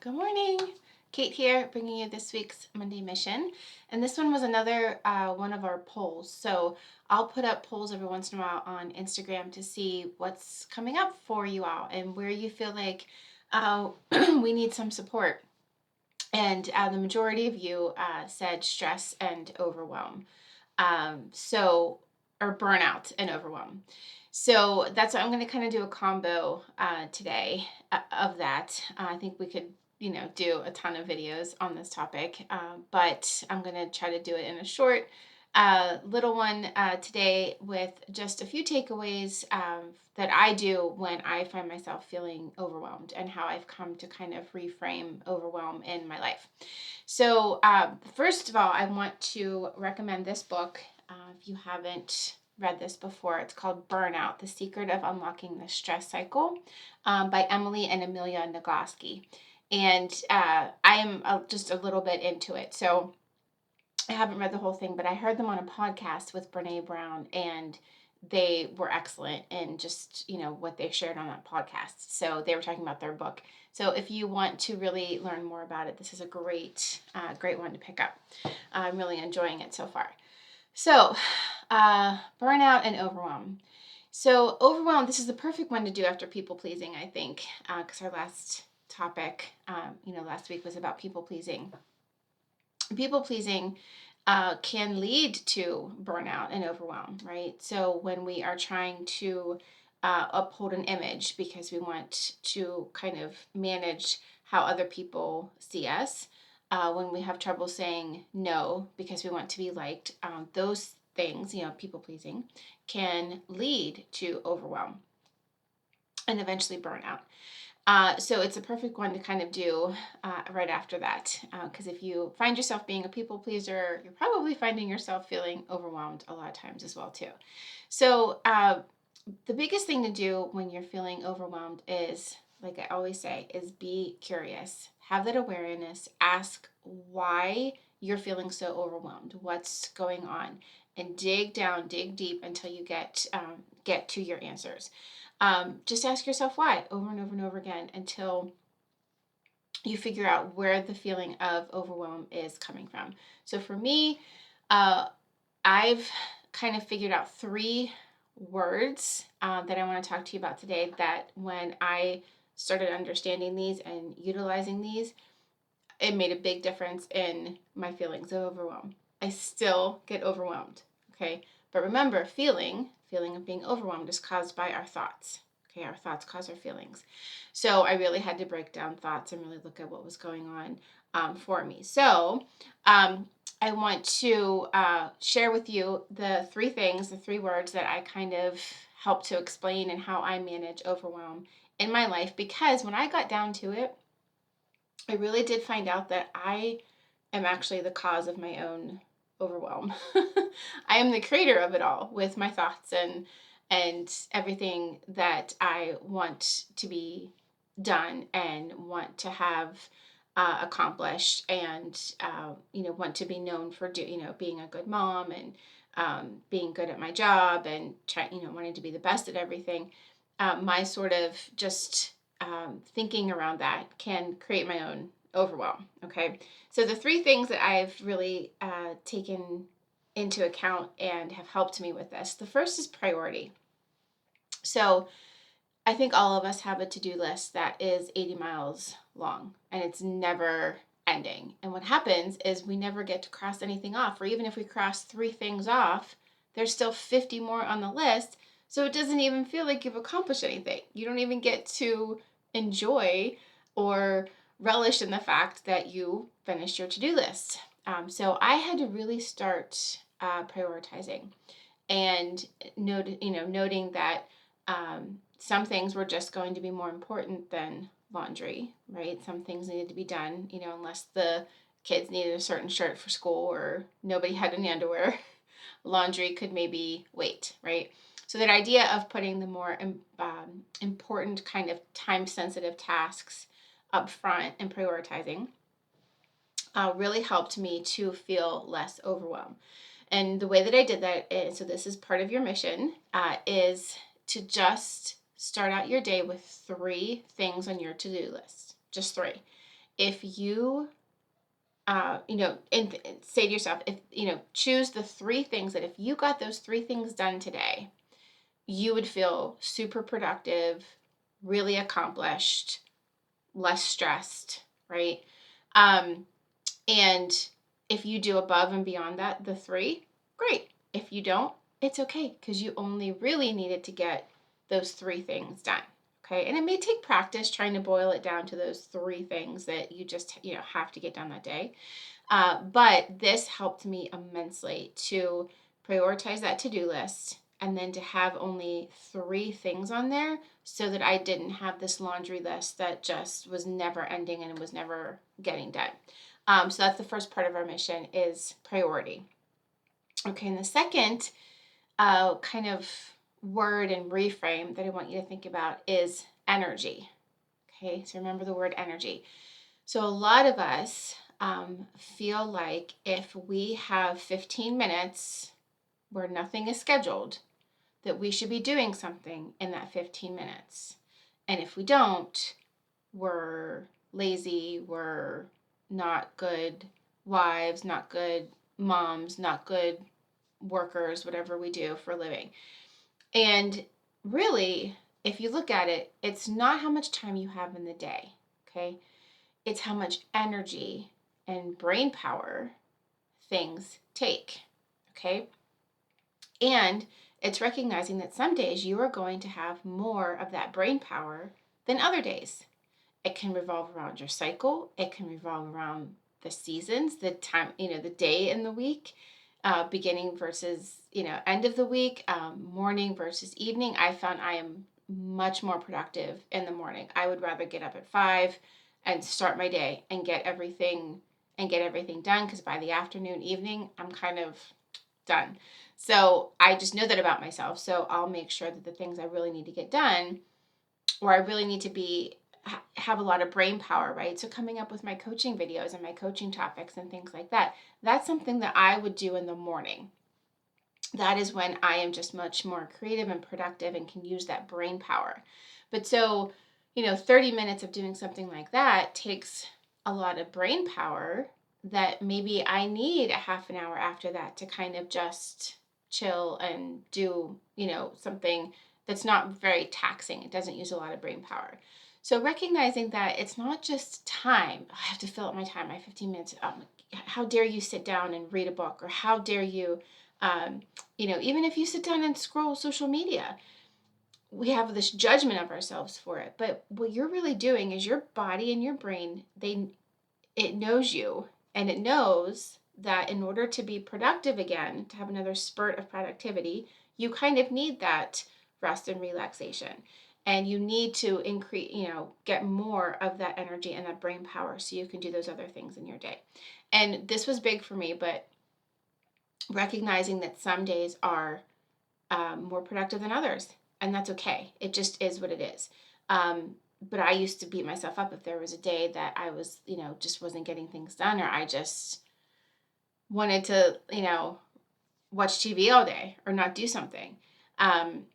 Good morning. Kate here, bringing you this week's Monday Mission. And this one was another one of our polls. So I'll put up polls every once in a while on Instagram to see what's coming up for you all and where you feel like we need some support. And the majority of you said stress and overwhelm. Or burnout and overwhelm. So that's what I'm going to kind of do a combo today of that. I think we could, do a ton of videos on this topic, but I'm going to try to do it in a short little one today with just a few takeaways that I do when I find myself feeling overwhelmed and how I've come to kind of reframe overwhelm in my life. So first of all, I want to recommend this book. If you haven't read this before, it's called Burnout, The Secret of Unlocking the Stress Cycle by Emily and Amelia Nagoski. And I am just a little bit into it. So I haven't read the whole thing, but I heard them on a podcast with Brene Brown, and they were excellent in just, what they shared on that podcast. So they were talking about their book. So if you want to really learn more about it, this is a great one to pick up. I'm really enjoying it so far. So, burnout and overwhelm. So overwhelm, this is the perfect one to do after people pleasing, I think, because our last topic, last week was about people pleasing. People pleasing can lead to burnout and overwhelm, right? So when we are trying to uphold an image because we want to kind of manage how other people see us, when we have trouble saying no because we want to be liked, those things, people pleasing, can lead to overwhelm and eventually burnout. So it's a perfect one to kind of do right after that. Because if you find yourself being a people pleaser, you're probably finding yourself feeling overwhelmed a lot of times as well too. So the biggest thing to do when you're feeling overwhelmed is, like I always say, is be curious. Have that awareness. Ask why you're feeling so overwhelmed. What's going on? And dig down, dig deep until you get to your answers. Just ask yourself why over and over and over again until you figure out where the feeling of overwhelm is coming from. So for me, I've kind of figured out 3 words that I want to talk to you about today that when I started understanding these and utilizing these, it made a big difference in my feelings of overwhelm. I still get overwhelmed, okay? But remember, feeling of being overwhelmed is caused by our thoughts. Okay, our thoughts cause our feelings. So I really had to break down thoughts and really look at what was going on for me. So I want to share with you the 3 words that I kind of help to explain and how I manage overwhelm in my life. Because when I got down to it, I really did find out that I am actually the cause of my own overwhelm. I am the creator of it all with my thoughts and everything that I want to be done and want to have accomplished, and want to be known for being a good mom and being good at my job and wanting to be the best at everything. My sort of just thinking around that can create my own overwhelm. Okay, so the 3 things that I've really taken into account and have helped me with this. The first is priority. So I think all of us have a to-do list that is 80 miles long and it's never ending. And what happens is we never get to cross anything off, or even if we cross 3 things off, there's still 50 more on the list. So it doesn't even feel like you've accomplished anything. You don't even get to enjoy or relish in the fact that you finished your to-do list. So I had to really start prioritizing and noting that some things were just going to be more important than laundry, right? Some things needed to be done, unless the kids needed a certain shirt for school or nobody had any underwear. Laundry could maybe wait, right? So that idea of putting the more important kind of time-sensitive tasks up front and prioritizing really helped me to feel less overwhelmed. And the way that I did that, so this is part of your mission, is to just start out your day with 3 things on your to-do list. Just 3. if you, and say to yourself, if, choose the 3 things that if you got those 3 things done today, you would feel super productive, really accomplished, less stressed, right? Um, and if you do above and beyond that, the 3, great. If you don't, it's okay, because you only really needed to get those 3 things done. Okay. And it may take practice trying to boil it down to those 3 things that you just, have to get done that day. But this helped me immensely to prioritize that to-do list and then to have only 3 things on there so that I didn't have this laundry list that just was never ending and was never getting done. So that's the first part of our mission is priority. Okay, and the second kind of word and reframe that I want you to think about is energy. Okay, so remember the word energy. So a lot of us feel like if we have 15 minutes where nothing is scheduled, that we should be doing something in that 15 minutes. And if we don't, we're lazy, we're not good wives, not good moms, not good workers, whatever we do for a living. And really, if you look at it, it's not how much time you have in the day, okay? It's how much energy and brain power things take, okay? And it's recognizing that some days you are going to have more of that brain power than other days. It can revolve around your cycle. It can revolve around the seasons, the time, the day in the week, beginning versus, end of the week, morning versus evening. I found I am much more productive in the morning. I would rather get up at 5 and start my day and get everything done, because by the afternoon, evening, I'm kind of done. So I just know that about myself. So I'll make sure that the things I really need to get done, or I really need to have a lot of brain power, right? So coming up with my coaching videos and my coaching topics and things like that, that's something that I would do in the morning. That is when I am just much more creative and productive and can use that brain power. But so, 30 minutes of doing something like that takes a lot of brain power that maybe I need a half an hour after that to kind of just chill and do, something that's not very taxing. It doesn't use a lot of brain power. So recognizing that it's not just time. I have to fill up my time, my 15 minutes. How dare you sit down and read a book? Or how dare you, even if you sit down and scroll social media, we have this judgment of ourselves for it. But what you're really doing is your body and your brain, it knows you, and it knows that in order to be productive again, to have another spurt of productivity, you kind of need that rest and relaxation. And you need to increase, get more of that energy and that brain power so you can do those other things in your day. And this was big for me, but recognizing that some days are more productive than others, and that's okay. It just is what it is. But I used to beat myself up if there was a day that I was, just wasn't getting things done, or I just wanted to, watch TV all day or not do something. Um,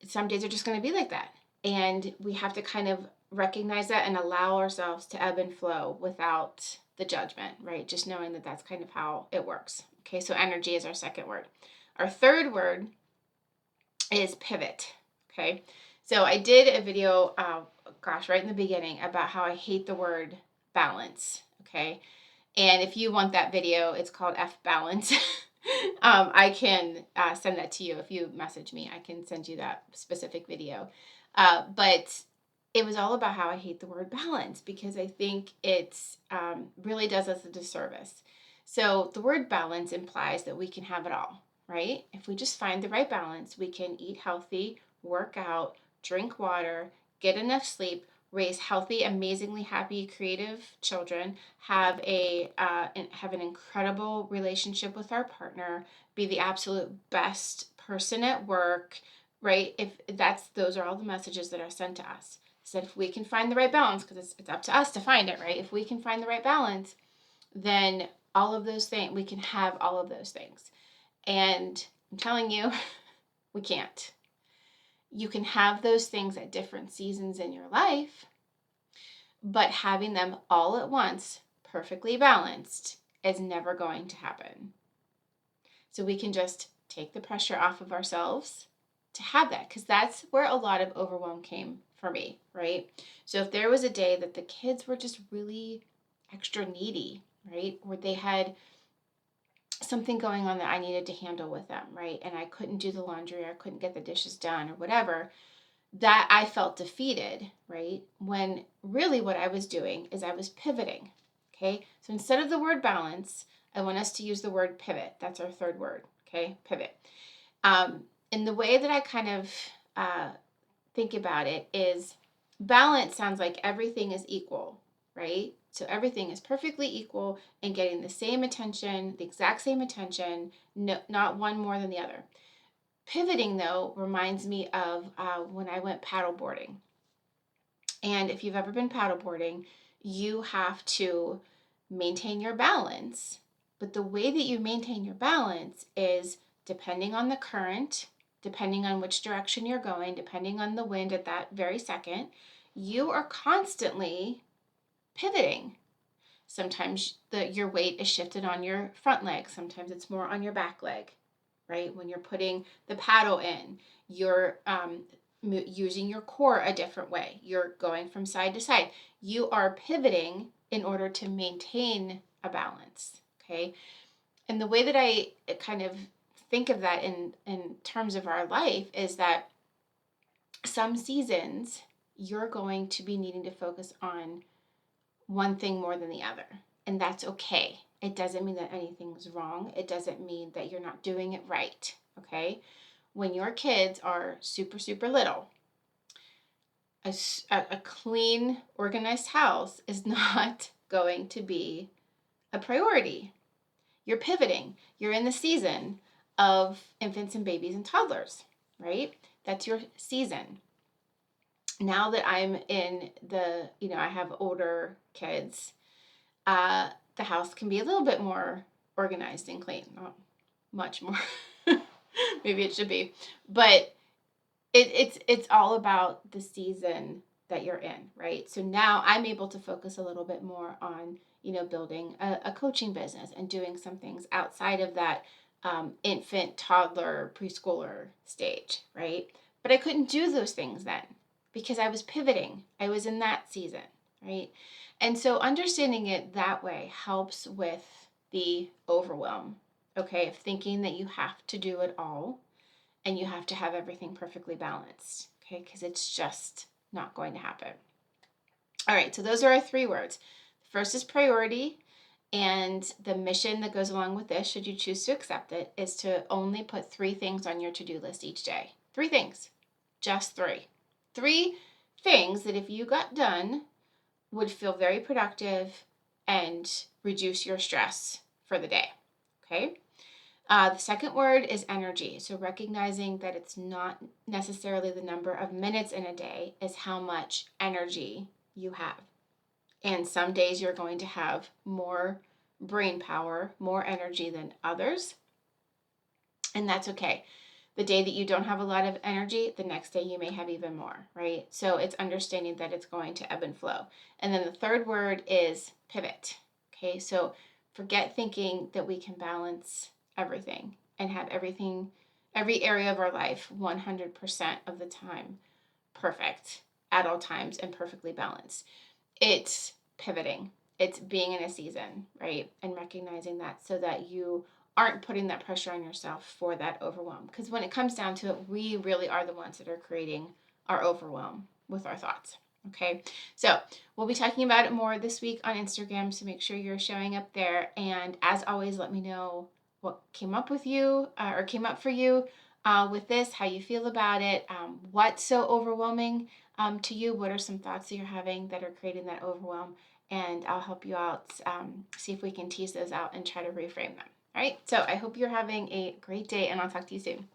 some days are just going to be like that. And we have to kind of recognize that and allow ourselves to ebb and flow without the judgment, right? Just knowing that that's kind of how it works. Okay, so energy is our second word. Our third word is pivot. Okay, so I did a video, right in the beginning, about how I hate the word balance. Okay, and if you want that video, it's called F Balance. I can send that to you if you message me. I can send you that specific video. But it was all about how I hate the word balance, because I think it's really does us a disservice. So the word balance implies that we can have it all, right? If we just find the right balance, we can eat healthy, work out, drink water, get enough sleep, raise healthy, amazingly happy, creative children, have an incredible relationship with our partner, be the absolute best person at work, right? If those are all the messages that are sent to us. So if we can find the right balance, because it's up to us to find it, right? If we can find the right balance, then all of those things, we can have all of those things. And I'm telling you, we can't. You can have those things at different seasons in your life, But having them all at once, perfectly balanced, is never going to happen. So we can just take the pressure off of ourselves to have that, because that's where a lot of overwhelm came for me, right? So if there was a day that the kids were just really extra needy, right, or they had something going on that I needed to handle with them, right, and I couldn't do the laundry, or I couldn't get the dishes done, or whatever, that I felt defeated, right? When really what I was doing is I was pivoting. Okay. So instead of the word balance, I want us to use the word pivot. That's our third word. Okay. Pivot. And the way that I kind of think about it is balance sounds like everything is equal, right? So everything is perfectly equal and getting the same attention, the exact same attention, no, not one more than the other. Pivoting, though, reminds me of when I went paddleboarding. And if you've ever been paddleboarding, you have to maintain your balance. But the way that you maintain your balance is depending on the current, depending on which direction you're going, depending on the wind at that very second, you are constantly pivoting. Sometimes your weight is shifted on your front leg. Sometimes it's more on your back leg, right? When you're putting the paddle in, you're using your core a different way. You're going from side to side. You are pivoting in order to maintain a balance, okay? And the way that I kind of think of that in terms of our life is that some seasons you're going to be needing to focus on one thing more than the other. And that's okay. It doesn't mean that anything's wrong. It doesn't mean that you're not doing it right. Okay. When your kids are super, super little, a clean, organized house is not going to be a priority. You're pivoting. You're in the season of infants and babies and toddlers, right? That's your season. Now that I'm in I have older kids, the house can be a little bit more organized and clean. Not much more. Maybe it should be. But it's all about the season that you're in, right? So now I'm able to focus a little bit more on, building a coaching business and doing some things outside of that infant, toddler, preschooler stage, right? But I couldn't do those things then because I was pivoting. I was in that season, right? And so understanding it that way helps with the overwhelm, okay, of thinking that you have to do it all and you have to have everything perfectly balanced, okay, because it's just not going to happen. All right, so those are our three words. The first is priority, and the mission that goes along with this, should you choose to accept it, is to only put 3 things on your to-do list each day. 3 things, just 3. 3 things that if you got done would feel very productive and reduce your stress for the day, okay? The second word is energy. So recognizing that it's not necessarily the number of minutes in a day, is how much energy you have. And some days you're going to have more brain power, more energy than others. And that's okay. The day that you don't have a lot of energy, the next day you may have even more, right? So it's understanding that it's going to ebb and flow. And then the third word is pivot. Okay, so forget thinking that we can balance everything and have everything, every area of our life 100% of the time perfect at all times and perfectly balanced. It's pivoting. It's being in a season, right? And recognizing that so that you aren't putting that pressure on yourself for that overwhelm. Because when it comes down to it, we really are the ones that are creating our overwhelm with our thoughts. Okay, so we'll be talking about it more this week on Instagram, so make sure you're showing up there. And as always, let me know what came up with you or came up for you with this, how you feel about it, what's so overwhelming to you, what are some thoughts that you're having that are creating that overwhelm, and I'll help you out, see if we can tease those out and try to reframe them. All right, so I hope you're having a great day, and I'll talk to you soon.